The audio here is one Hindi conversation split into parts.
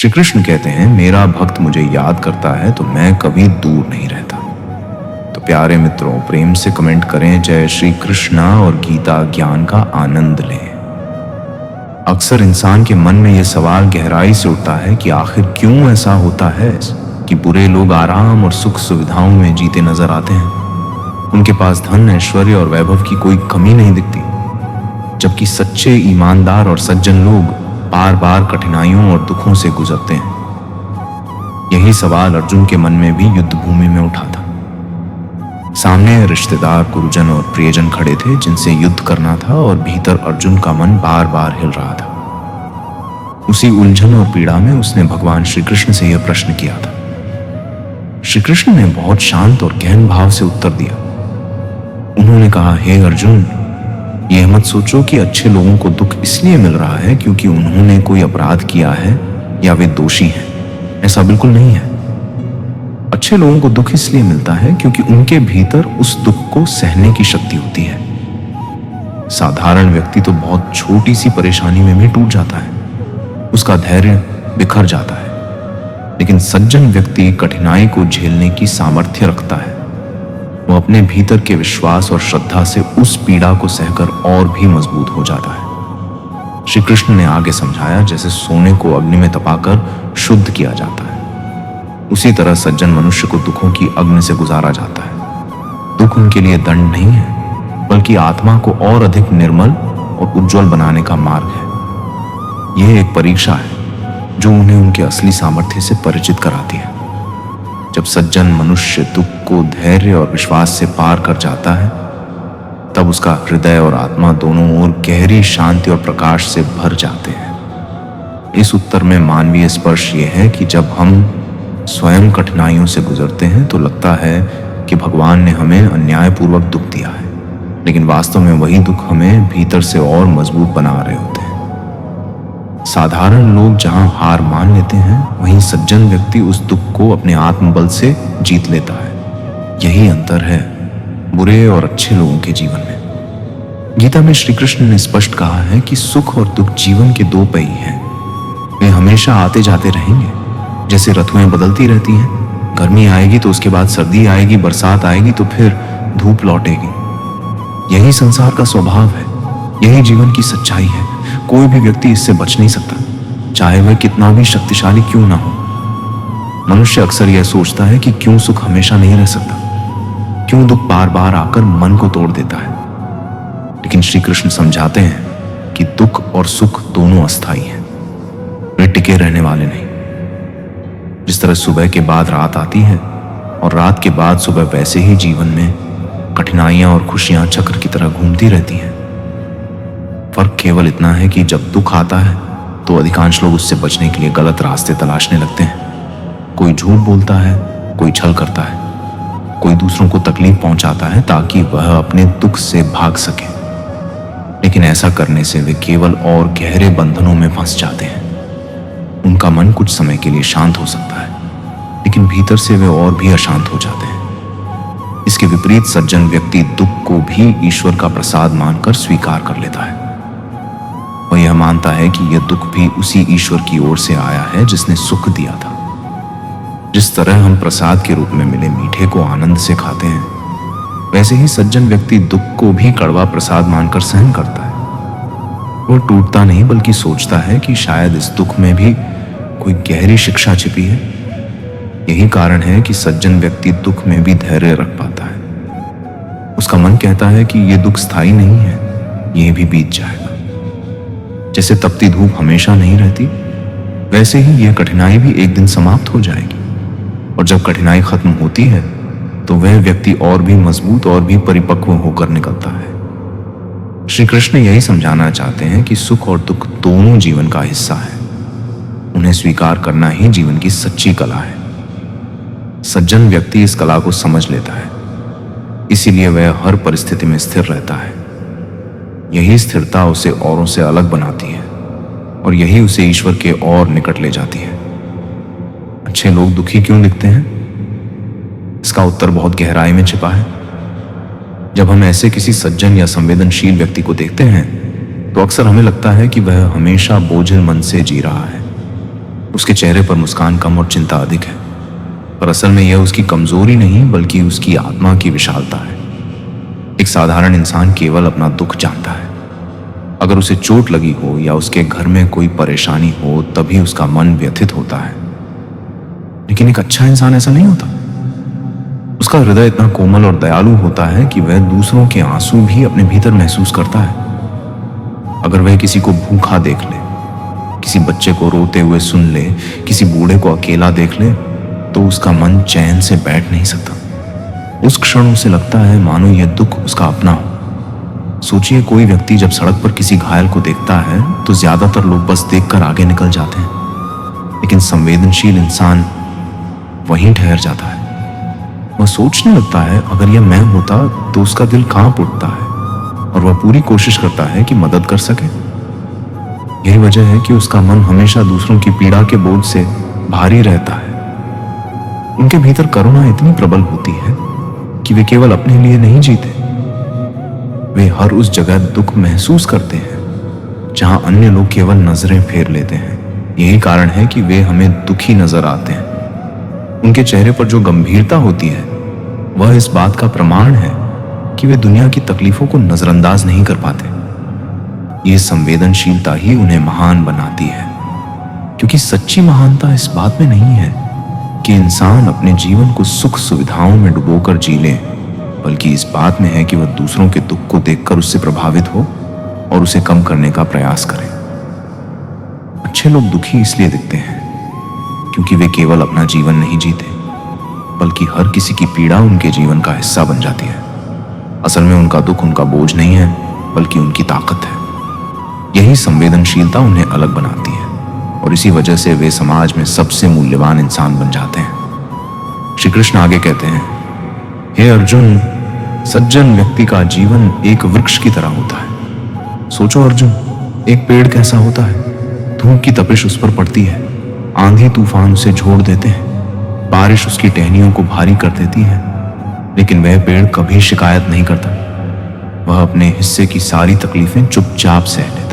श्री कृष्ण कहते हैं, मेरा भक्त मुझे याद करता है तो मैं कभी दूर नहीं रहता। तो प्यारे मित्रों, प्रेम से कमेंट करें, जय श्री कृष्णा, और गीता ज्ञान का आनंद लें। अक्सर इंसान के मन में यह सवाल गहराई से उठता है कि आखिर क्यों ऐसा होता है कि बुरे लोग आराम और सुख सुविधाओं में जीते नजर आते हैं। उनके पास धन, ऐश्वर्य और वैभव की कोई कमी नहीं दिखती, जबकि सच्चे, ईमानदार और सज्जन लोग बार बार कठिनाइयों और दुखों से गुजरते हैं। यही सवाल अर्जुन के मन में भी युद्ध भूमि में उठा था। सामने रिश्तेदार, गुरुजन और प्रियजन खड़े थे जिनसे युद्ध करना था, और भीतर अर्जुन का मन बार बार हिल रहा था। उसी उलझन और पीड़ा में उसने भगवान श्री कृष्ण से यह प्रश्न किया था। श्री कृष्ण ने बहुत शांत और गहन भाव से उत्तर दिया। उन्होंने कहा, हे अर्जुन, यह मत सोचो कि अच्छे लोगों को दुख इसलिए मिल रहा है क्योंकि उन्होंने कोई अपराध किया है या वे दोषी हैं। ऐसा बिल्कुल नहीं है। अच्छे लोगों को दुख इसलिए मिलता है क्योंकि उनके भीतर उस दुख को सहने की शक्ति होती है। साधारण व्यक्ति तो बहुत छोटी सी परेशानी में भी टूट जाता है, उसका धैर्य बिखर जाता है। लेकिन सज्जन व्यक्ति कठिनाई को झेलने की सामर्थ्य रखता है। वो अपने भीतर के विश्वास और श्रद्धा से उस पीड़ा को सहकर और भी मजबूत हो जाता है। श्री कृष्ण ने आगे समझाया, जैसे सोने को अग्नि में तपाकर शुद्ध किया जाता है, उसी तरह सज्जन मनुष्य को दुखों की अग्नि से गुजारा जाता है। दुख उनके लिए दंड नहीं है, बल्कि आत्मा को और अधिक निर्मल और उज्जवल बनाने का मार्ग है। यह एक परीक्षा है जो उन्हें उनके असली सामर्थ्य से परिचित कराती है। जब सज्जन मनुष्य दुख को धैर्य और विश्वास से पार कर जाता है, तब उसका हृदय और आत्मा दोनों ओर गहरी शांति और प्रकाश से भर जाते हैं। इस उत्तर में मानवीय स्पर्श यह है कि जब हम स्वयं कठिनाइयों से गुजरते हैं तो लगता है कि भगवान ने हमें अन्यायपूर्वक दुख दिया है, लेकिन वास्तव में वही दुख हमें भीतर से और मजबूत बना रहे होते हैं। साधारण लोग जहां हार मान लेते हैं, वहीं सज्जन व्यक्ति उस दुख को अपने आत्मबल से जीत लेता है। यही अंतर है बुरे और अच्छे लोगों के जीवन में। गीता में श्री कृष्ण ने स्पष्ट कहा है कि सुख और दुख जीवन के दो पहिए हैं। वे हमेशा आते जाते रहेंगे, जैसे ऋतुएं बदलती रहती हैं। गर्मी आएगी तो उसके बाद सर्दी आएगी, बरसात आएगी तो फिर धूप लौटेगी। यही संसार का स्वभाव है, यही जीवन की सच्चाई है। कोई भी व्यक्ति इससे बच नहीं सकता, चाहे वह कितना भी शक्तिशाली क्यों ना हो। मनुष्य अक्सर यह सोचता है कि क्यों सुख हमेशा नहीं रह सकता, क्यों दुख बार बार आकर मन को तोड़ देता है। लेकिन श्री कृष्ण समझाते हैं कि दुख और सुख दोनों अस्थायी हैं, वे टिके रहने वाले नहीं। जिस तरह सुबह के बाद रात आती है और रात के बाद सुबह, वैसे ही जीवन में कठिनाइयां और खुशियां चक्र की तरह घूमती रहती हैं। फर्क केवल इतना है कि जब दुख आता है तो अधिकांश लोग उससे बचने के लिए गलत रास्ते तलाशने लगते हैं। कोई झूठ बोलता है, कोई छल करता है, कोई दूसरों को तकलीफ पहुंचाता है ताकि वह अपने दुख से भाग सके। लेकिन ऐसा करने से वे केवल और गहरे बंधनों में फंस जाते हैं। उनका मन कुछ समय के लिए शांत हो सकता है, लेकिन भीतर से वे और भी अशांत हो जाते हैं। इसके विपरीत सज्जन व्यक्ति दुख को भी ईश्वर का प्रसाद मानकर स्वीकार कर लेता है। वह यह मानता है कि यह दुख भी उसी ईश्वर की ओर से आया है जिसने सुख दिया था। जिस तरह हम प्रसाद के रूप में मिले मीठे को आनंद से खाते हैं, वैसे ही सज्जन व्यक्ति दुख को भी कड़वा प्रसाद मानकर सहन करता है। वह टूटता नहीं, बल्कि सोचता है कि शायद इस दुख में भी कोई गहरी शिक्षा छिपी है। यही कारण है कि सज्जन व्यक्ति दुख में भी धैर्य रख पाता है। उसका मन कहता है कि यह दुख स्थायी नहीं है, यह भी बीत जाएगा। जैसे तपती धूप हमेशा नहीं रहती, वैसे ही यह कठिनाई भी एक दिन समाप्त हो जाएगी। और जब कठिनाई खत्म होती है तो वह व्यक्ति और भी मजबूत और भी परिपक्व होकर निकलता है। श्री कृष्ण यही समझाना चाहते हैं कि सुख और दुख दोनों जीवन का हिस्सा है। उन्हें स्वीकार करना ही जीवन की सच्ची कला है। सज्जन व्यक्ति इस कला को समझ लेता है, इसीलिए वह हर परिस्थिति में स्थिर रहता है। यही स्थिरता उसे औरों से अलग बनाती है और यही उसे ईश्वर के और निकट ले जाती है। अच्छे लोग दुखी क्यों दिखते हैं? इसका उत्तर बहुत गहराई में छिपा है। जब हम ऐसे किसी सज्जन या संवेदनशील व्यक्ति को देखते हैं तो अक्सर हमें लगता है कि वह हमेशा बोझिल मन से जी रहा है। उसके चेहरे पर मुस्कान कम और चिंता अधिक है, पर असल में यह उसकी कमजोरी नहीं बल्कि उसकी आत्मा की विशालता है। एक साधारण इंसान केवल अपना दुख जानता है। अगर उसे चोट लगी हो या उसके घर में कोई परेशानी हो तभी उसका मन व्यथित होता है, लेकिन एक अच्छा इंसान ऐसा नहीं होता। उसका हृदय इतना कोमल और दयालु होता है कि वह दूसरों के आंसू भी अपने भीतर महसूस करता है। अगर वह किसी को भूखा देख ले, किसी बच्चे को रोते हुए सुन ले, किसी बूढ़े को अकेला देख ले, तो उसका मन चैन से बैठ नहीं सकता। उस क्षण उसे लगता है मानो यह दुख उसका अपना हो। सोचिए, कोई व्यक्ति जब सड़क पर किसी घायल को देखता है तो ज्यादातर लोग बस देखकर आगे निकल जाते हैं, लेकिन संवेदनशील इंसान वहीं ठहर जाता है। वह सोचने लगता है, अगर यह मैं होता तो उसका दिल कांप उठता है और वह पूरी कोशिश करता है कि मदद कर सके। यही वजह है कि उसका मन हमेशा दूसरों की पीड़ा के बोझ से भारी रहता है। उनके भीतर करुणा इतनी प्रबल होती है कि वे केवल अपने लिए नहीं जीते, वे हर उस जगह दुख महसूस करते हैं जहां अन्य लोग केवल नजरें फेर लेते हैं। यही कारण है कि वे हमें दुखी नजर आते हैं। उनके चेहरे पर जो गंभीरता होती है वह इस बात का प्रमाण है कि वे दुनिया की तकलीफों को नजरअंदाज नहीं कर पाते। ये संवेदनशीलता ही उन्हें महान बनाती है, क्योंकि सच्ची महानता इस बात में नहीं है कि इंसान अपने जीवन को सुख सुविधाओं में डुबोकर जी ले, बल्कि इस बात में है कि वह दूसरों के दुख को देखकर उससे प्रभावित हो और उसे कम करने का प्रयास करे। अच्छे लोग दुखी इसलिए दिखते हैं क्योंकि वे केवल अपना जीवन नहीं जीते, बल्कि हर किसी की पीड़ा उनके जीवन का हिस्सा बन जाती है। असल में उनका दुख उनका बोझ नहीं है, बल्कि उनकी ताकत है। यही संवेदनशीलता उन्हें अलग बनाती है और इसी वजह से वे समाज में सबसे मूल्यवान इंसान बन जाते हैं। श्री कृष्ण आगे कहते हैं, हे अर्जुन, सज्जन व्यक्ति का जीवन एक वृक्ष की तरह होता है। सोचो अर्जुन, एक पेड़ कैसा होता है? धूप की तपिश उस पर पड़ती है, आंधी तूफान उसे झोड़ देते हैं, बारिश उसकी टहनियों को भारी कर देती है, लेकिन वह पेड़ कभी शिकायत नहीं करता। वह अपने हिस्से की सारी तकलीफें चुपचाप सह लेता है।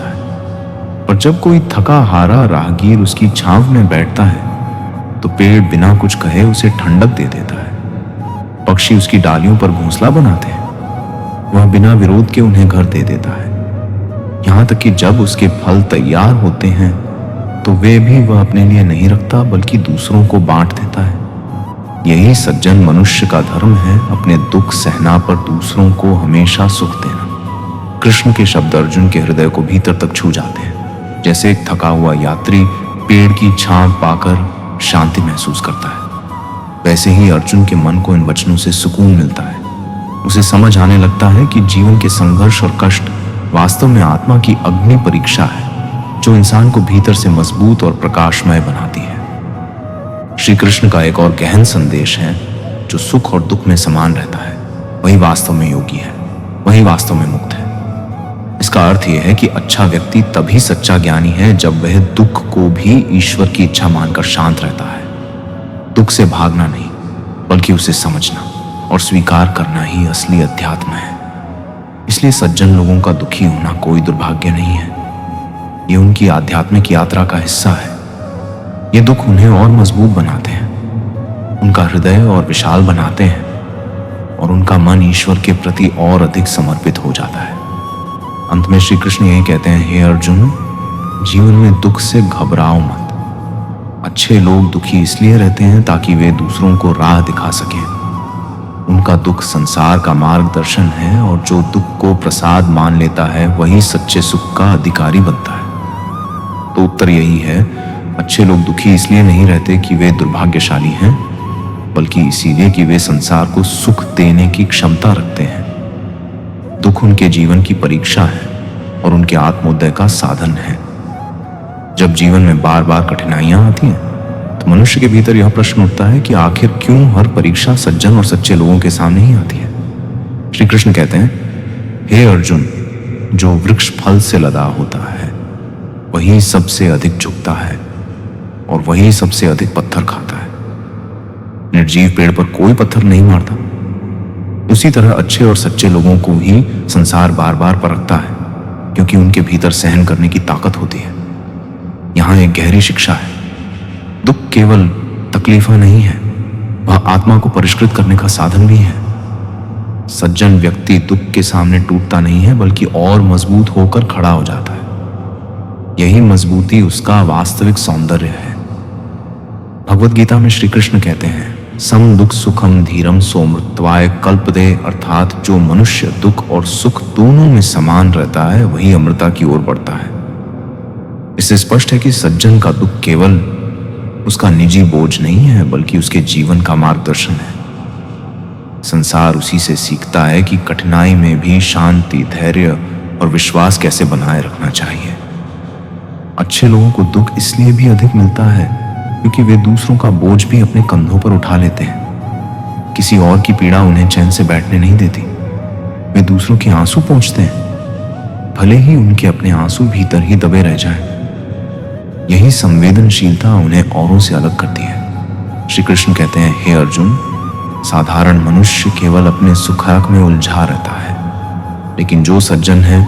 पर जब कोई थका हारा राहगीर उसकी छांव में बैठता है तो पेड़ बिना कुछ कहे उसे ठंडक दे देता है। पक्षी उसकी डालियों पर घोंसला बनाते हैं, वह बिना विरोध के उन्हें घर दे देता है। यहां तक कि जब उसके फल तैयार होते हैं तो वे भी वह अपने लिए नहीं रखता, बल्कि दूसरों को बांट देता है। यही सज्जन मनुष्य का धर्म है, अपने दुख सहना पर दूसरों को हमेशा सुख देना। कृष्ण के शब्द अर्जुन के हृदय को भीतर तक छू जाते हैं। जैसे एक थका हुआ यात्री पेड़ की छांव पाकर शांति महसूस करता है, वैसे ही अर्जुन के मन को इन वचनों से सुकून मिलता है। उसे समझ आने लगता है कि जीवन के संघर्ष और कष्ट वास्तव में आत्मा की अग्नि परीक्षा है, जो इंसान को भीतर से मजबूत और प्रकाशमय बनाती है। श्री कृष्ण का एक और गहन संदेश है, जो सुख और दुख में समान रहता है वही वास्तव में योगी है, वही वास्तव में मुक्त है। इसका अर्थ यह है कि अच्छा व्यक्ति तभी सच्चा ज्ञानी है जब वह दुख को भी ईश्वर की इच्छा मानकर शांत रहता है। दुख से भागना नहीं, बल्कि उसे समझना और स्वीकार करना ही असली अध्यात्म है। इसलिए सज्जन लोगों का दुखी होना कोई दुर्भाग्य नहीं है, ये उनकी आध्यात्मिक यात्रा का हिस्सा है। ये दुख उन्हें और मजबूत बनाते हैं, उनका हृदय और विशाल बनाते हैं और उनका मन ईश्वर के प्रति और अधिक समर्पित हो जाता है। अंत में श्री कृष्ण यही कहते हैं, हे अर्जुन, जीवन में दुख से घबराओ मत। अच्छे लोग दुखी इसलिए रहते हैं ताकि वे दूसरों को राह दिखा सकें। उनका दुख संसार का मार्गदर्शन है और जो दुख को प्रसाद मान लेता है वही सच्चे सुख का अधिकारी बनता है। तो उत्तर यही है, अच्छे लोग दुखी इसलिए नहीं रहते कि वे दुर्भाग्यशाली हैं, बल्कि इसीलिए कि वे संसार को सुख देने की क्षमता रखते हैं। दुख उनके जीवन की परीक्षा है और उनके आत्मोदय का साधन है। जब जीवन में बार बार कठिनाइयां आती हैं तो मनुष्य के भीतर यह प्रश्न उठता है कि आखिर क्यों हर परीक्षा सज्जन और सच्चे लोगों के सामने ही आती है। श्री कृष्ण कहते हैं, हे अर्जुन, जो वृक्ष फल से लदा होता है वही सबसे अधिक झुकता है और वही सबसे अधिक पत्थर खाता है। निर्जीव पेड़ पर कोई पत्थर नहीं मारता। उसी तरह अच्छे और सच्चे लोगों को ही संसार बार बार परखता है, क्योंकि उनके भीतर सहन करने की ताकत होती है। यहाँ एक गहरी शिक्षा है। दुख केवल तकलीफा नहीं है, वह आत्मा को परिष्कृत करने का साधन भी है। सज्जन व्यक्ति दुख के सामने टूटता नहीं है, बल्कि और मजबूत होकर खड़ा हो जाता है। यही मजबूती उसका वास्तविक सौंदर्य है। भगवत गीता में श्री कृष्ण कहते हैं, सम दुख सुखम धीरम सोमृत्वाय कल्पदे, अर्थात जो मनुष्य दुख और सुख दोनों में समान रहता है वही अमृता की ओर बढ़ता है। इससे स्पष्ट है कि सज्जन का दुख केवल उसका निजी बोझ नहीं है, बल्कि उसके जीवन का मार्गदर्शन है। संसार उसी से सीखता है कि कठिनाई में भी शांति, धैर्य और विश्वास कैसे बनाए रखना चाहिए। अच्छे लोगों को दुख इसलिए भी अधिक मिलता है क्योंकि वे दूसरों का बोझ भी अपने कंधों पर उठा लेते हैं। किसी और की पीड़ा उन्हें चैन से बैठने नहीं देती। वे दूसरों के आंसू पोंछते हैं, भले ही उनके अपने आंसू भीतर ही दबे रह जाएं। यही संवेदनशीलता उन्हें औरों से अलग करती है। श्री कृष्ण कहते हैं, हे अर्जुन, साधारण मनुष्य केवल अपने सुखाग में उलझा रहता है, लेकिन जो सज्जन है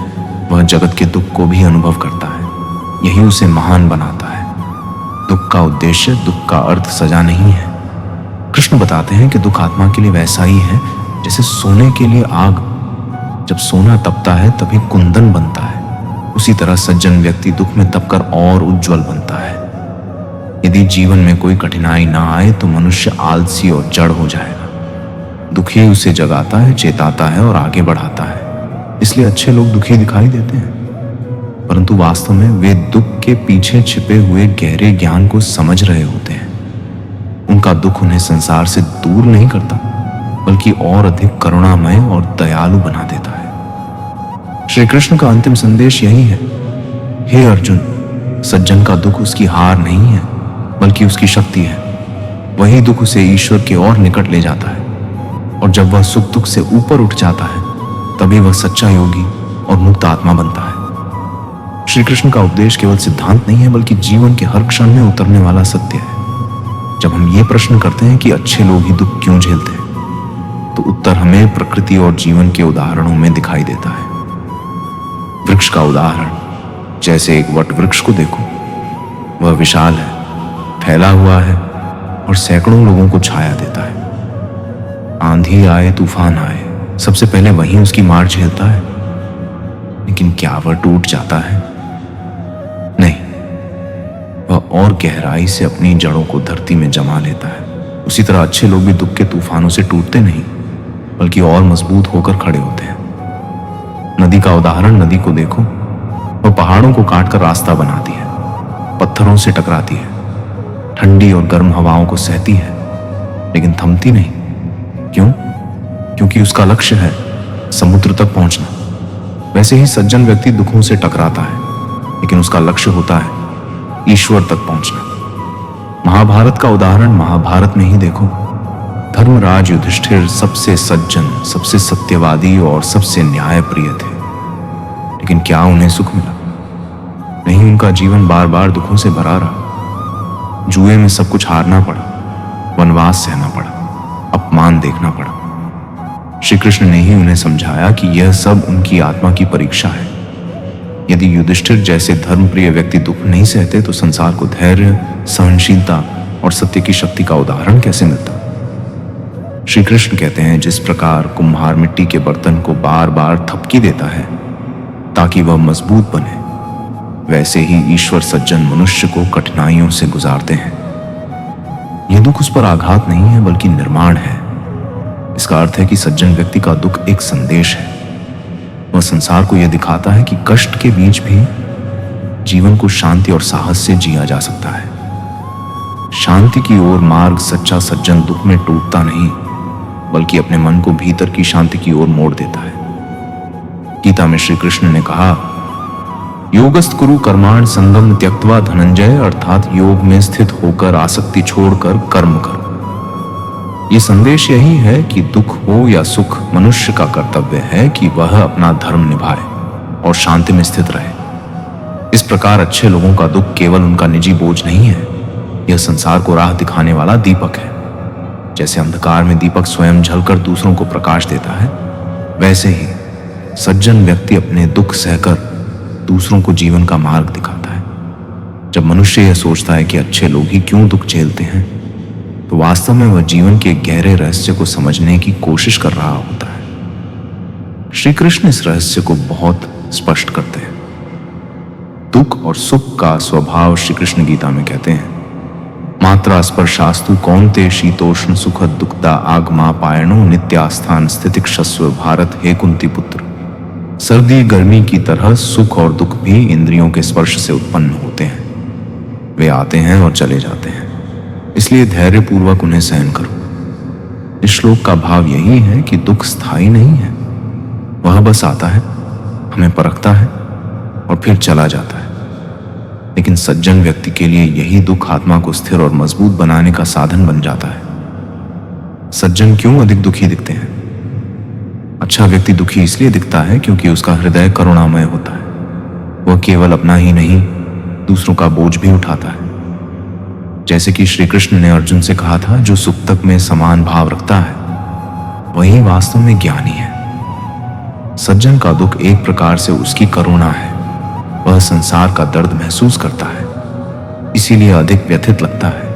वह जगत के दुख को भी अनुभव करता है। यही उसे महान बनाता है। दुख का उद्देश्य, दुख का अर्थ सजा नहीं है। कृष्ण बताते हैं कि दुख आत्मा के लिए वैसा ही है जैसे सोने के लिए आग। जब सोना तपता है तभी कुंदन बनता है, उसी तरह सज्जन व्यक्ति दुख में तपकर और उज्जवल बनता है। यदि जीवन में कोई कठिनाई ना आए तो मनुष्य आलसी और जड़ हो जाएगा। दुख ही उसे जगाता है, चेताता है और आगे बढ़ाता है। इसलिए अच्छे लोग दुखी दिखाई देते हैं, परंतु वास्तव में वे दुख के पीछे छिपे हुए गहरे ज्ञान को समझ रहे होते हैं। उनका दुख उन्हें संसार से दूर नहीं करता, बल्कि और अधिक करुणामय और दयालु बना देता है। श्री कृष्ण का अंतिम संदेश यही है, हे अर्जुन, सज्जन का दुख उसकी हार नहीं है, बल्कि उसकी शक्ति है। वही दुख उसे ईश्वर के और निकट ले जाता है, और जब वह सुख दुख से ऊपर उठ जाता है तभी वह सच्चा योगी और मुक्त आत्मा बनता है। श्री कृष्ण का उपदेश केवल सिद्धांत नहीं है, बल्कि जीवन के हर क्षण में उतरने वाला सत्य है। जब हम ये प्रश्न करते हैं कि अच्छे लोग ही दुख क्यों झेलते हैं, तो उत्तर हमें प्रकृति और जीवन के उदाहरणों में दिखाई देता है। वृक्ष का उदाहरण, जैसे एक वट वृक्ष को देखो, वह विशाल है, फैला हुआ है और सैकड़ों लोगों को छाया देता है। आंधी आए, तूफान आए, सबसे पहले वही उसकी मार झेलता है। लेकिन क्या वह टूट जाता है? नहीं, वह और गहराई से अपनी जड़ों को धरती में जमा लेता है। उसी तरह अच्छे लोग भी दुख के तूफानों से टूटते नहीं, बल्कि और मजबूत होकर खड़े होते हैं। नदी का उदाहरण, नदी को देखो, वह पहाड़ों को काटकर रास्ता बनाती है, पत्थरों से टकराती है, ठंडी और गर्म हवाओं को सहती है, लेकिन थमती नहीं। क्यों? क्योंकि उसका लक्ष्य है समुद्र तक पहुंचना। वैसे ही सज्जन व्यक्ति दुखों से टकराता है, लेकिन उसका लक्ष्य होता है ईश्वर तक पहुंचना। महाभारत का उदाहरण महाभारत में ही देखो। धर्मराज युधिष्ठिर सबसे सज्जन, सबसे सत्यवादी और सबसे न्यायप्रिय थे, लेकिन क्या उन्हें सुख मिला? नहीं, उनका जीवन बार बार दुखों से भरा रहा। जुए में सब कुछ हारना पड़ा, वनवास सहना पड़ा, अपमान देखना पड़ा। श्री कृष्ण ने ही उन्हें समझाया कि यह सब उनकी आत्मा की परीक्षा है। यदि युधिष्ठिर जैसे धर्मप्रिय व्यक्ति दुख नहीं सहते तो संसार को धैर्य, सहनशीलता और सत्य की शक्ति का उदाहरण कैसे मिलता? श्री कृष्ण कहते हैं, जिस प्रकार कुम्हार मिट्टी के बर्तन को बार बार थपकी देता है ताकि वह मजबूत बने, वैसे ही ईश्वर सज्जन मनुष्य को कठिनाइयों से गुजारते हैं। यह दुख उस पर आघात नहीं है, बल्कि निर्माण है। इसका अर्थ है कि सज्जन व्यक्ति का दुख एक संदेश है। वह संसार को यह दिखाता है कि कष्ट के बीच भी जीवन को शांति और साहस से जिया जा सकता है। शांति की ओर मार्ग सच्चा सज्जन दुख में टूटता नहीं, बल्कि अपने मन को भीतर की शांति की ओर मोड़ देता है। गीता में श्री कृष्ण ने कहा, योगस्त कुरु कर्माण संगम त्यक्त्वा धनंजय, अर्थात योग में स्थित होकर आसक्ति छोड़कर कर्म करो। ये संदेश यही है कि दुख हो या सुख, मनुष्य का कर्तव्य है कि वह अपना धर्म निभाए और शांति में स्थित रहे। इस प्रकार अच्छे लोगों का दुख केवल उनका निजी बोझ नहीं है, यह संसार को राह दिखाने वाला दीपक है। जैसे अंधकार में दीपक स्वयं जलकर दूसरों को प्रकाश देता है, वैसे ही सज्जन व्यक्ति अपने दुख सहकर दूसरों को जीवन का मार्ग दिखाता है। जब मनुष्य यह सोचता है कि अच्छे लोग ही क्यों दुख झेलते हैं, तो वास्तव में वह जीवन के गहरे रहस्य को समझने की कोशिश कर रहा होता है। श्री कृष्ण इस रहस्य को बहुत स्पष्ट करते हैं। दुख और सुख का स्वभाव श्री कृष्ण गीता में कहते हैं, मात्रा स्पर्शास्तु कौन्ते शीतोष्ण सुखद दुखदा आगमा पायणो नित्यास्थान स्थितिक्षस्व भारत हे कुंती पुत्र। सर्दी गर्मी की तरह सुख और दुख भी इंद्रियों के स्पर्श से उत्पन्न होते हैं। वे आते हैं और चले जाते हैं, इसलिए धैर्यपूर्वक उन्हें सहन करो। इस श्लोक का भाव यही है कि दुख स्थायी नहीं है, वह बस आता है, हमें परखता है और फिर चला जाता है। लेकिन सज्जन व्यक्ति के लिए यही दुख आत्मा को स्थिर और मजबूत बनाने का साधन बन जाता है। सज्जन क्यों अधिक दुखी दिखते हैं? अच्छा व्यक्ति दुखी इसलिए दिखता है क्योंकि उसका हृदय करुणामय होता है। वह केवल अपना ही नहीं, दूसरों का बोझ भी उठाता है। जैसे कि श्री कृष्ण ने अर्जुन से कहा था, जो सुख तक में समान भाव रखता है वही वास्तव में ज्ञानी है। सज्जन का दुख एक प्रकार से उसकी करुणा है। वह संसार का दर्द महसूस करता है, इसीलिए अधिक व्यथित लगता है,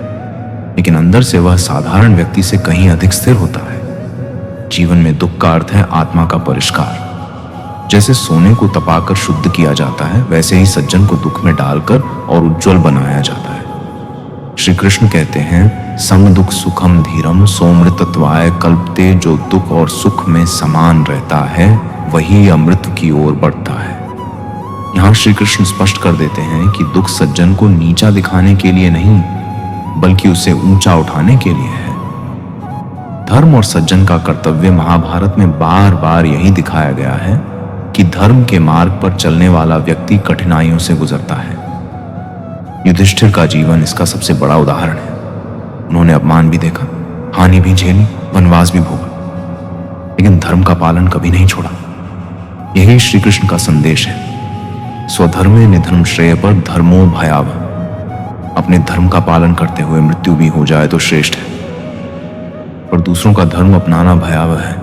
लेकिन अंदर से वह साधारण व्यक्ति से कहीं अधिक स्थिर होता है। जीवन में दुख का अर्थ है आत्मा का परिष्कार। जैसे सोने को तपाकर शुद्ध किया जाता है, वैसे ही सज्जन को दुख में डालकर और उज्जवल बनाया जाता है। श्री कृष्ण कहते हैं, सम दुख सुखम धीरम सोमृतत्वाय कल्पते। जो दुख और सुख में समान रहता है वही अमृत की ओर बढ़ता है। यहाँ श्री कृष्ण स्पष्ट कर देते हैं कि दुख सज्जन को नीचा दिखाने के लिए नहीं, बल्कि उसे ऊंचा उठाने के लिए है। धर्म और सज्जन का कर्तव्य महाभारत में बार बार यही दिखाया गया है कि धर्म के मार्ग पर चलने वाला व्यक्ति कठिनाइयों से गुजरता है। युधिष्ठिर का जीवन इसका सबसे बड़ा उदाहरण है। उन्होंने अपमान भी देखा, हानि भी झेली, वनवास भी भोगा, लेकिन धर्म का पालन कभी नहीं छोड़ा। यही श्री कृष्ण का संदेश है। स्वधर्मे निधर्म श्रेय पर धर्मो भयावह। अपने धर्म का पालन करते हुए मृत्यु भी हो जाए तो श्रेष्ठ है, पर दूसरों का धर्म अपनाना भयावह है।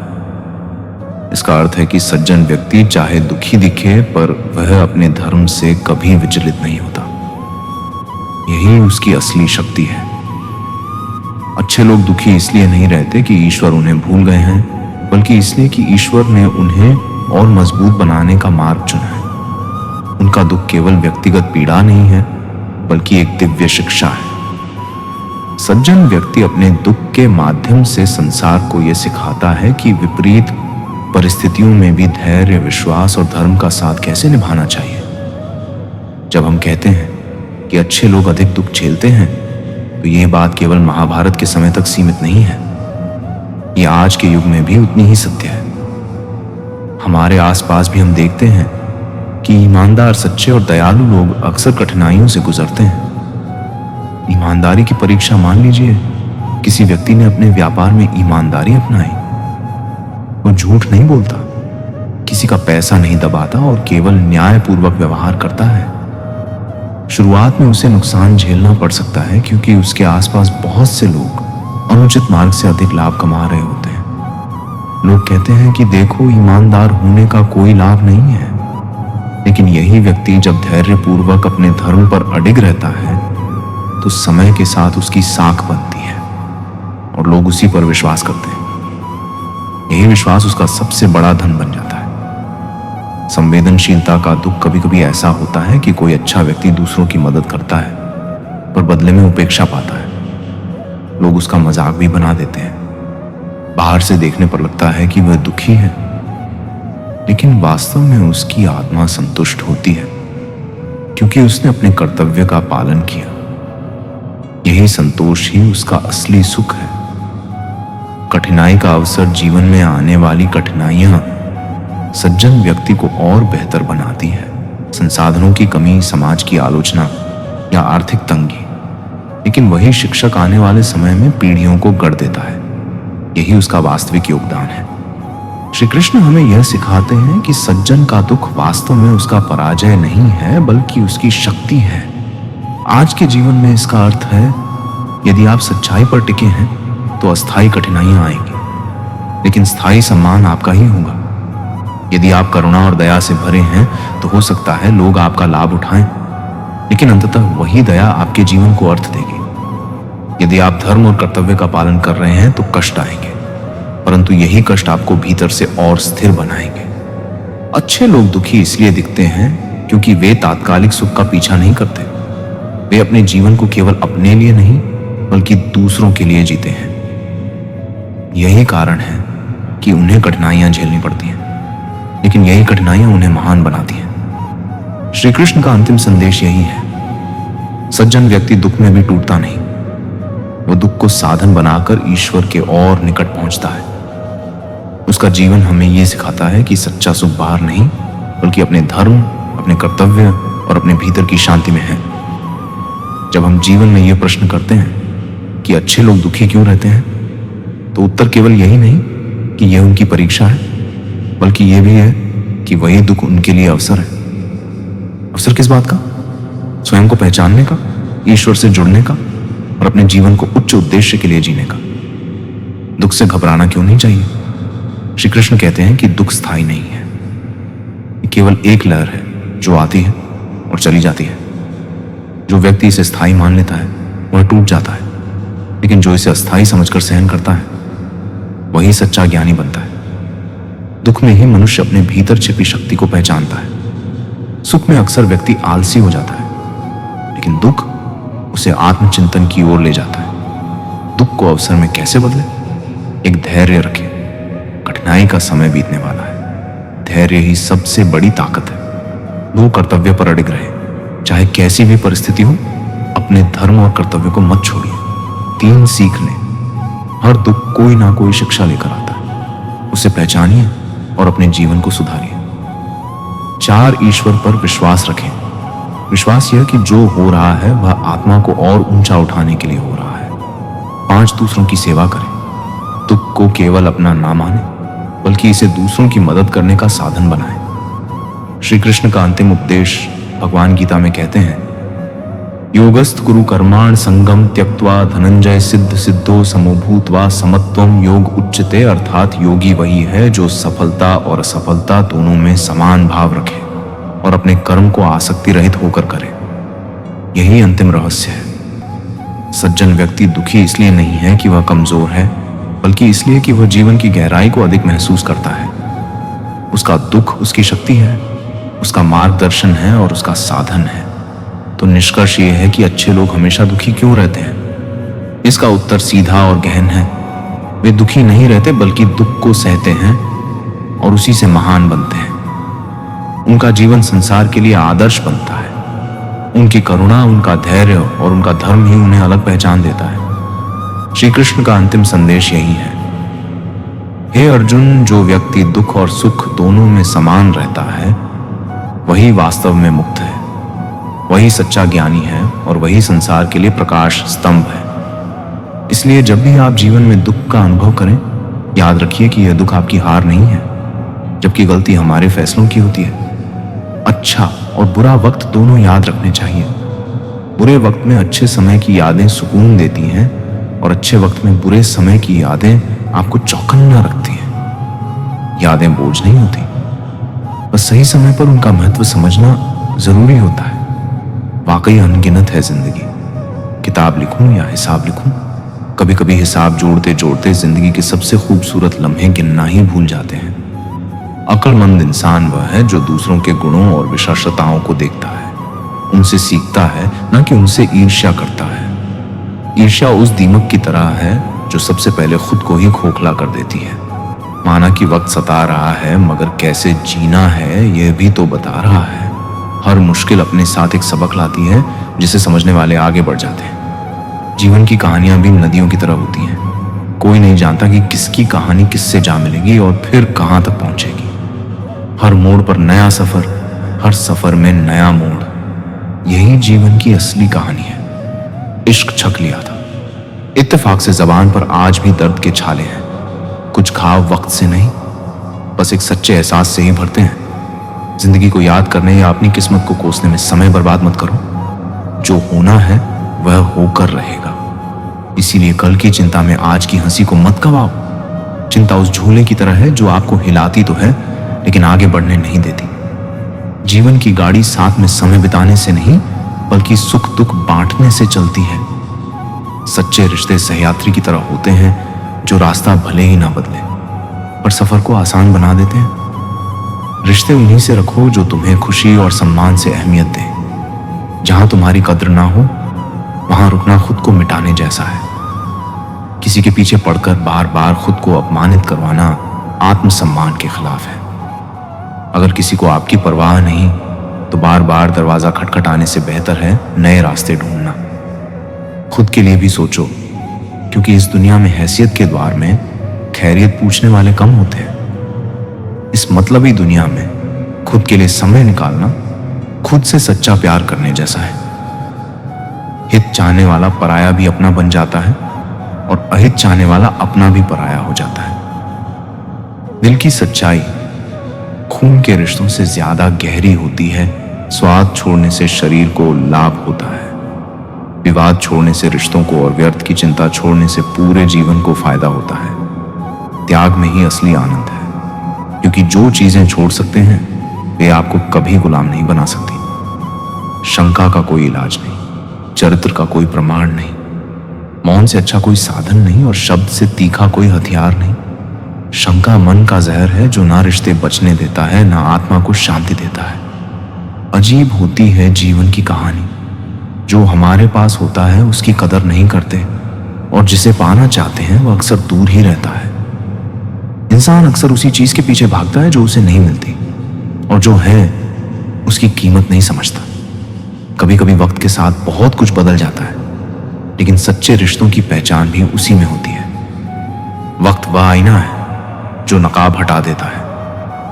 इसका अर्थ है कि सज्जन व्यक्ति चाहे दुखी दिखे, पर वह अपने धर्म से कभी विचलित नहीं होता। यही उसकी असली शक्ति है। अच्छे लोग दुखी इसलिए नहीं रहते कि ईश्वर उन्हें भूल गए हैं, बल्कि इसलिए कि ईश्वर ने उन्हें और मजबूत बनाने का मार्ग चुना है। उनका दुख केवल व्यक्तिगत पीड़ा नहीं है, बल्कि एक दिव्य शिक्षा है। सज्जन व्यक्ति अपने दुख के माध्यम से संसार को यह सिखाता है कि विपरीत परिस्थितियों में भी धैर्य, विश्वास और धर्म का साथ कैसे निभाना चाहिए। जब हम कहते हैं कि अच्छे लोग अधिक दुख झेलते हैं, तो यह बात केवल महाभारत के समय तक सीमित नहीं है। यह आज के युग में भी उतनी ही सत्य है। हमारे आसपास भी हम देखते हैं कि ईमानदार, सच्चे और दयालु लोग अक्सर कठिनाइयों से गुजरते हैं। ईमानदारी की परीक्षा मान लीजिए, किसी व्यक्ति ने अपने व्यापार में ईमानदारी अपनाई। वो झूठ नहीं बोलता, किसी का पैसा नहीं दबाता और केवल न्यायपूर्वक व्यवहार करता है। शुरुआत में उसे नुकसान झेलना पड़ सकता है, क्योंकि उसके आसपास बहुत से लोग अनुचित मार्ग से अधिक लाभ कमा रहे होते हैं। लोग कहते हैं कि देखो, ईमानदार होने का कोई लाभ नहीं है, लेकिन यही व्यक्ति जब धैर्यपूर्वक अपने धर्म पर अडिग रहता है, तो समय के साथ उसकी साख बनती है और लोग उसी पर विश्वास करते हैं। यही विश्वास उसका सबसे बड़ा धन बन जाता है। संवेदनशीलता का दुख कभी कभी ऐसा होता है कि कोई अच्छा व्यक्ति दूसरों की मदद करता है, पर बदले में उपेक्षा पाता है। लोग उसका मजाक भी बना देते हैं। बाहर से देखने पर लगता है कि वह दुखी है, लेकिन वास्तव में उसकी आत्मा संतुष्ट होती है, क्योंकि उसने अपने कर्तव्य का पालन किया। यही संतोष ही उसका असली सुख है। कठिनाई का अवसर, जीवन में आने वाली कठिनाइयां सज्जन व्यक्ति को और बेहतर बनाती है। संसाधनों की कमी, समाज की आलोचना या आर्थिक तंगी, लेकिन वही शिक्षक आने वाले समय में पीढ़ियों को गढ़ देता है। यही उसका वास्तविक योगदान है। श्री कृष्ण हमें यह सिखाते हैं कि सज्जन का दुख वास्तव में उसका पराजय नहीं है, बल्कि उसकी शक्ति है। आज के जीवन में इसका अर्थ है, यदि आप सच्चाई पर टिके हैं तो अस्थायी कठिनाइयां आएंगी, लेकिन स्थायी सम्मान आपका ही होगा। यदि आप करुणा और दया से भरे हैं, तो हो सकता है लोग आपका लाभ उठाएं, लेकिन अंततः वही दया आपके जीवन को अर्थ देगी। यदि आप धर्म और कर्तव्य का पालन कर रहे हैं तो कष्ट आएंगे, परंतु यही कष्ट आपको भीतर से और स्थिर बनाएंगे। अच्छे लोग दुखी इसलिए दिखते हैं क्योंकि वे तात्कालिक सुख का पीछा नहीं करते। वे अपने जीवन को केवल अपने लिए नहीं बल्कि दूसरों के लिए जीते हैं। यही कारण है कि उन्हें कठिनाइयां झेलनी पड़ती हैं, लेकिन यही कठिनाइयां उन्हें महान बनाती हैं। श्री कृष्ण का अंतिम संदेश यही है, सज्जन व्यक्ति दुख में भी टूटता नहीं, वो दुख को साधन बनाकर ईश्वर के और निकट पहुंचता है। उसका जीवन हमें यह सिखाता है कि सच्चा सुख बाहर नहीं बल्कि अपने धर्म, अपने कर्तव्य और अपने भीतर की शांति में है। जब हम जीवन में यह प्रश्न करते हैं कि अच्छे लोग दुखी क्यों रहते हैं, तो उत्तर केवल यही नहीं कि यह उनकी परीक्षा है, बल्कि यह भी है कि वही दुख उनके लिए अवसर है। अवसर किस बात का? स्वयं को पहचानने का, ईश्वर से जुड़ने का और अपने जीवन को उच्च उद्देश्य के लिए जीने का। दुख से घबराना क्यों नहीं चाहिए? श्री कृष्ण कहते हैं कि दुख स्थायी नहीं है, ये केवल एक लहर है जो आती है और चली जाती है। जो व्यक्ति इसे स्थायी मान लेता है वह टूट जाता है, लेकिन जो इसे अस्थायी समझकर सहन करता है वही सच्चा ज्ञानी बनता है। दुख में ही मनुष्य अपने भीतर छिपी शक्ति को पहचानता है। सुख में अक्सर व्यक्ति आलसी हो जाता है, लेकिन दुख उसे आत्मचिंतन की ओर ले जाता है। दुख को अवसर में कैसे बदले? एक धैर्य रखें, कठिनाई का समय बीतने वाला है। धैर्य ही सबसे बड़ी ताकत है। वो कर्तव्य पर अडिग रहे, चाहे कैसी भी परिस्थिति हो। अपने धर्म और कर्तव्य को मत छोड़िए। 3 सीख लें। हर दुख कोई ना कोई शिक्षा लेकर आता है, उसे पहचानिए और अपने जीवन को सुधारिए। 4 ईश्वर पर विश्वास रखें। विश्वास यह कि जो हो रहा है वह आत्मा को और ऊंचा उठाने के लिए हो रहा है। 5 दूसरों की सेवा करें। दुख को केवल अपना ना माने बल्कि इसे दूसरों की मदद करने का साधन बनाएं। श्री कृष्ण का अंतिम उपदेश भगवान गीता में कहते हैं, योगस्थ कुरु कर्माण संगम त्यक्त्वा धनंजय सिद्ध सिद्धो समोभूत्वा समत्वम योग उच्चते। अर्थात योगी वही है जो सफलता और असफलता दोनों में समान भाव रखे और अपने कर्म को आसक्ति रहित होकर करे। यही अंतिम रहस्य है। सज्जन व्यक्ति दुखी इसलिए नहीं है कि वह कमजोर है, बल्कि इसलिए कि वह जीवन की गहराई को अधिक महसूस करता है। उसका दुख उसकी शक्ति है, उसका मार्गदर्शन है और उसका साधन है। तो निष्कर्ष यह है कि अच्छे लोग हमेशा दुखी क्यों रहते हैं? इसका उत्तर सीधा और गहन है। वे दुखी नहीं रहते बल्कि दुख को सहते हैं और उसी से महान बनते हैं। उनका जीवन संसार के लिए आदर्श बनता है। उनकी करुणा, उनका धैर्य और उनका धर्म ही उन्हें अलग पहचान देता है। श्री कृष्ण का अंतिम संदेश यही है, हे अर्जुन, जो व्यक्ति दुख और सुख दोनों में समान रहता है वही वास्तव में मुक्त है, वही सच्चा ज्ञानी है और वही संसार के लिए प्रकाश स्तंभ है। इसलिए जब भी आप जीवन में दुख का अनुभव करें, याद रखिए कि यह दुख आपकी हार नहीं है, जबकि गलती हमारे फैसलों की होती है। अच्छा और बुरा वक्त दोनों याद रखने चाहिए। बुरे वक्त में अच्छे समय की यादें सुकून देती हैं और अच्छे वक्त में बुरे समय की यादें आपको चौकन्ना रखती हैं। यादें बोझ नहीं होती, बस सही समय पर उनका महत्व समझना जरूरी होता है। वाकई अनगिनत है जिंदगी। किताब लिखूं या हिसाब लिखूं, कभी कभी हिसाब जोड़ते जोड़ते जिंदगी के सबसे खूबसूरत लम्हे गिनना ही भूल जाते हैं। अक्लमंद इंसान वह है जो दूसरों के गुणों और विशेषताओं को देखता है, उनसे सीखता है, न कि उनसे ईर्ष्या करता है। ईर्ष्या उस दीमक की तरह है जो सबसे पहले खुद को ही खोखला कर देती है। माना कि वक्त सता रहा है, मगर कैसे जीना है यह भी तो बता रहा है। हर मुश्किल अपने साथ एक सबक लाती है जिसे समझने वाले आगे बढ़ जाते हैं। जीवन की कहानियां भी नदियों की तरह होती हैं। कोई नहीं जानता कि किसकी कहानी किससे जा मिलेगी और फिर कहां तक पहुंचेगी। हर मोड़ पर नया सफर, हर सफर में नया मोड़। यही जीवन की असली कहानी है। इश्क छक लिया था, इत्तेफाक से जबान पर आज भी दर्द के छाले हैं। कुछ घाव वक्त से नहीं, बस एक सच्चे एहसास से ही भरते हैं। जिंदगी को याद करने या अपनी किस्मत को कोसने में समय बर्बाद मत करो। जो होना है वह होकर रहेगा। इसीलिए कल की चिंता में आज की हंसी को मत गवाओ। चिंता उस झूले की तरह है जो आपको हिलाती तो है लेकिन आगे बढ़ने नहीं देती। जीवन की गाड़ी साथ में समय बिताने से नहीं बल्कि सुख दुख बांटने से चलती है। सच्चे रिश्ते सहयात्री की तरह होते हैं जो रास्ता भले ही ना बदले पर सफर को आसान बना देते हैं। रिश्ते उन्हीं से रखो जो तुम्हें खुशी और सम्मान से अहमियत दे। जहां तुम्हारी कद्र ना हो वहां रुकना खुद को मिटाने जैसा है। किसी के पीछे पड़कर बार बार खुद को अपमानित करवाना आत्मसम्मान के खिलाफ है। अगर किसी को आपकी परवाह नहीं तो बार बार दरवाजा खटखटाने से बेहतर है नए रास्ते ढूंढना। खुद के लिए भी सोचो, क्योंकि इस दुनिया में हैसियत के द्वार में खैरियत पूछने वाले कम होते हैं। इस मतलबी दुनिया में खुद के लिए समय निकालना खुद से सच्चा प्यार करने जैसा है। हित चाहने वाला पराया भी अपना बन जाता है और अहित चाहने वाला अपना भी पराया हो जाता है। दिल की सच्चाई खून के रिश्तों से ज्यादा गहरी होती है। स्वाद छोड़ने से शरीर को लाभ होता है। विवाद छोड़ने से रिश्तों को और व्यर्थ की चिंता छोड़ने से पूरे जीवन को फायदा होता है। त्याग में ही असली आनंद है, क्योंकि जो चीजें छोड़ सकते हैं वे आपको कभी गुलाम नहीं बना सकती। शंका का कोई इलाज नहीं, चरित्र का कोई प्रमाण नहीं, मौन से अच्छा कोई साधन नहीं और शब्द से तीखा कोई हथियार नहीं। शंका मन का जहर है जो ना रिश्ते बचने देता है ना आत्मा को शांति देता है। अजीब होती है जीवन की कहानी। जो हमारे पास होता है उसकी कदर नहीं करते और जिसे पाना चाहते हैं वह अक्सर दूर ही रहता है। इंसान अक्सर उसी चीज के पीछे भागता है जो उसे नहीं मिलती और जो है उसकी कीमत नहीं समझता। कभी कभी वक्त के साथ बहुत कुछ बदल जाता है, लेकिन सच्चे रिश्तों की पहचान भी उसी में होती है। वक्त वह आईना है जो नकाब हटा देता है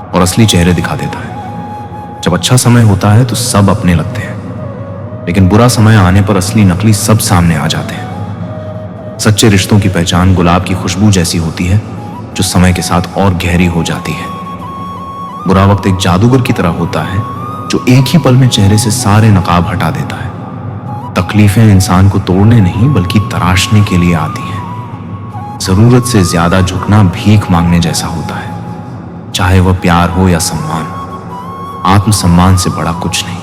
और असली चेहरे दिखा देता है। जब अच्छा समय होता है तो सब अपने लगते हैं, लेकिन बुरा समय आने पर असली नकली सब सामने आ जाते हैं। सच्चे रिश्तों की पहचान गुलाब की खुशबू जैसी होती है जो समय के साथ और गहरी हो जाती है। बुरा वक्त एक जादूगर की तरह होता है जो एक ही पल में चेहरे से सारे नकाब हटा देता है। तकलीफें इंसान को तोड़ने नहीं बल्कि तराशने के लिए आती हैं। जरूरत से ज्यादा झुकना भीख मांगने जैसा होता है, चाहे वह प्यार हो या सम्मान। आत्मसम्मान से बड़ा कुछ नहीं।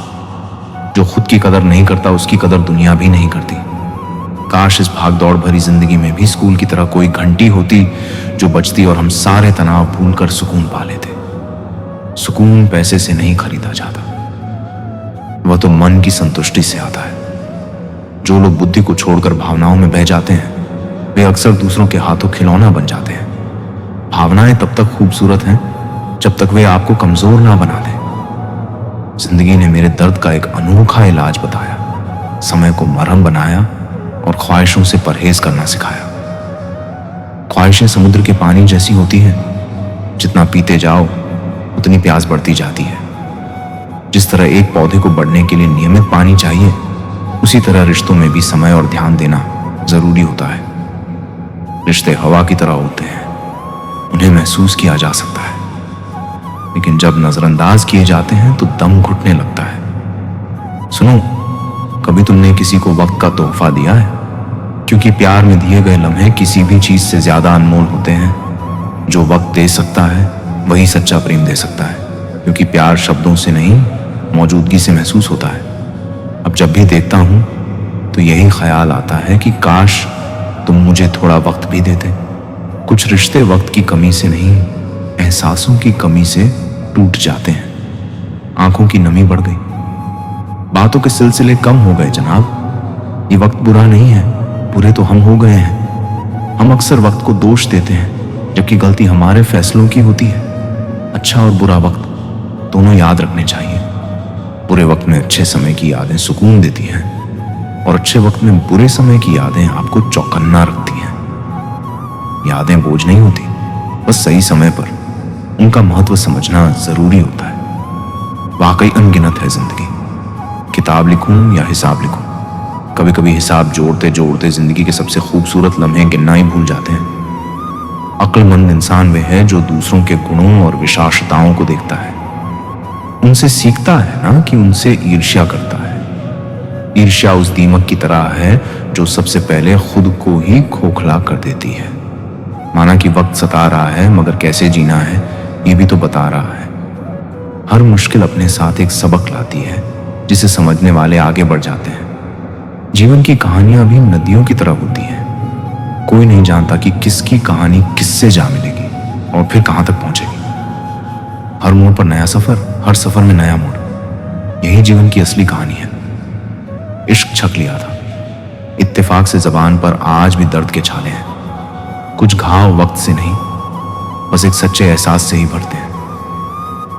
जो खुद की कदर नहीं करता उसकी कदर दुनिया भी नहीं करती। काश इस भागदौड़ भरी जिंदगी में भी स्कूल की तरह कोई घंटी होती जो बजती और हम सारे तनाव भूलकर सुकून पा लेते। सुकून पैसे से नहीं खरीदा जाता, वह तो मन की संतुष्टि से आता है। जो लोग बुद्धि को छोड़कर भावनाओं में बह जाते हैं वे अक्सर दूसरों के हाथों खिलौना बन जाते हैं। भावनाएं तब तक खूबसूरत हैं जब तक वे आपको कमजोर ना बना दें। जिंदगी ने मेरे दर्द का एक अनोखा इलाज बताया, समय को मरहम बनाया और ख्वाहिशों से परहेज करना सिखाया। ख्वाहिशें समुद्र के पानी जैसी होती हैं, जितना पीते जाओ उतनी प्यास बढ़ती जाती है। जिस तरह एक पौधे को बढ़ने के लिए नियमित पानी चाहिए, उसी तरह रिश्तों में भी समय और ध्यान देना जरूरी होता है। रिश्ते हवा की तरह होते हैं, उन्हें महसूस किया जा सकता है, लेकिन जब नजरअंदाज किए जाते हैं तो दम घुटने लगता है। सुनो, कभी तुमने किसी को वक्त का तोहफा दिया है? क्योंकि प्यार में दिए गए लम्हे किसी भी चीज से ज्यादा अनमोल होते हैं। जो वक्त दे सकता है वही सच्चा प्रेम दे सकता है, क्योंकि प्यार शब्दों से नहीं मौजूदगी से महसूस होता है। अब जब भी देखता हूं तो यही ख्याल आता है कि काश तुम मुझे थोड़ा वक्त भी देते। कुछ रिश्ते वक्त की कमी से नहीं, एहसासों की कमी से टूट जाते हैं। आंखों की नमी बढ़ गई, बातों के सिलसिले कम हो गए। जनाब, ये वक्त बुरा नहीं है, बुरे तो हम हो गए हैं। हम अक्सर वक्त को दोष देते हैं जबकि गलती हमारे फैसलों की होती है। अच्छा और बुरा वक्त दोनों याद रखने चाहिए। बुरे वक्त में अच्छे समय की यादें सुकून देती हैं और अच्छे वक्त में बुरे समय की यादें आपको चौकन्ना रखती हैं। यादें बोझ नहीं होती, बस सही समय पर उनका महत्व समझना जरूरी होता है। वाकई अनगिनत है जिंदगी। किताब लिखूं या हिसाब लिखूं, कभी कभी हिसाब जोड़ते जोड़ते जिंदगी के सबसे खूबसूरत लम्हे गिनना ही भूल जाते हैं। अक्लमंद इंसान वे है जो दूसरों के गुणों और विशेषताओं को देखता है, उनसे सीखता है, ना कि उनसे ईर्ष्या करता है। ईर्ष्या उस दीमक की तरह है जो सबसे पहले खुद को ही खोखला कर देती है। माना कि वक्त सता रहा है, मगर कैसे जीना है ये भी तो बता रहा है। हर मुश्किल अपने साथ एक सबक लाती है जिसे समझने वाले आगे बढ़ जाते हैं। जीवन की कहानियां भी नदियों की तरह होती हैं। कोई नहीं जानता कि किसकी कहानी किससे जा मिलेगी और फिर कहां तक पहुंचेगी। हर मोड़ पर नया सफर, हर सफर में नया मोड़। यही जीवन की असली कहानी है। इश्क छक लिया था, इत्तेफाक से जबान पर आज भी दर्द के छाले हैं। कुछ घाव वक्त से नहीं, बस एक सच्चे एहसास से ही भरते हैं।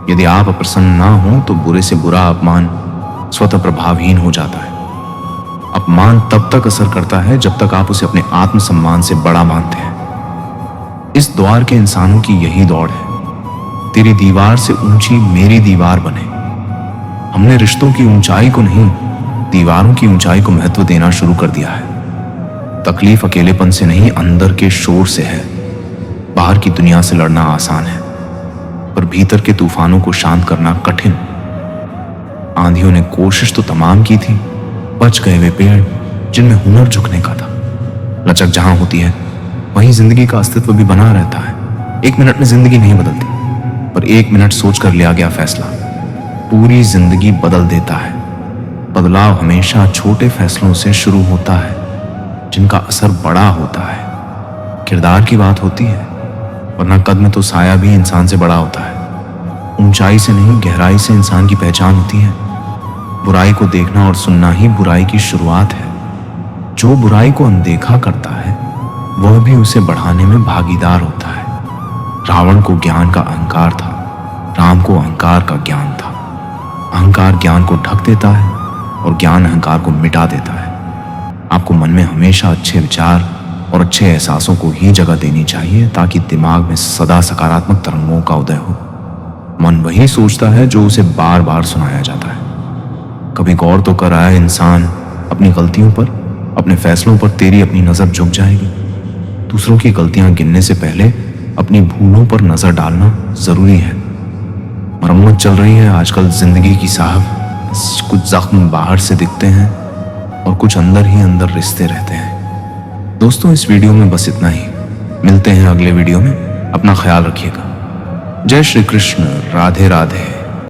यदि आप अप्रसन्न ना हो तो बुरे से बुरा अपमान स्वतः प्रभावहीन हो जाता है। अपमान तब तक असर करता है जब तक आप उसे अपने आत्मसम्मान से बड़ा मानते हैं। इस द्वार के इंसानों की यही दौड़ है, तेरी दीवार से ऊंची मेरी दीवार बने। हमने रिश्तों की ऊंचाई को नहीं, दीवारों की ऊंचाई को महत्व देना शुरू कर दिया है। तकलीफ अकेलेपन से नहीं, अंदर के शोर से है। बाहर की दुनिया से लड़ना आसान है, पर भीतर के तूफानों को शांत करना कठिन। आंधियों ने कोशिश तो तमाम की थी, बच गए वे पेड़ जिनमें हुनर झुकने का था। लचक जहां होती है वहीं जिंदगी का अस्तित्व भी बना रहता है। 1 मिनट में जिंदगी नहीं बदलती, पर 1 मिनट सोचकर लिया गया फैसला पूरी जिंदगी बदल देता है। बदलाव हमेशा छोटे फैसलों से शुरू होता है, जिनका असर बड़ा होता है। किरदार की बात होती है, वरना कद में तो साया भी इंसान से बड़ा होता है। ऊंचाई से नहीं, गहराई से इंसान की पहचान होती है। बुराई को देखना और सुनना ही बुराई की शुरुआत है। जो बुराई को अनदेखा करता है वह भी उसे बढ़ाने में भागीदार होता है। रावण को ज्ञान का अहंकार था, राम को अहंकार का ज्ञान था। अहंकार ज्ञान को ढक देता है और ज्ञान अहंकार को मिटा देता है। आपको मन में हमेशा अच्छे विचार और अच्छे एहसासों को ही जगह देनी चाहिए, ताकि दिमाग में सदा सकारात्मक तरंगों का उदय हो। मन वही सोचता है जो उसे बार बार सुनाया जाता है। कभी गौर तो कर आया इंसान, अपनी गलतियों पर, अपने फैसलों पर तेरी अपनी नजर झुक जाएगी। दूसरों की गलतियां गिनने से पहले अपनी भूलों पर नजर डालना जरूरी है। मरम्मत चल रही है आजकल जिंदगी की साहब। कुछ जख्म बाहर से दिखते हैं और कुछ अंदर ही अंदर रिश्ते रहते हैं। दोस्तों, इस वीडियो में बस इतना ही। मिलते हैं अगले वीडियो में। अपना ख्याल रखिएगा। जय श्री कृष्ण। राधे राधे।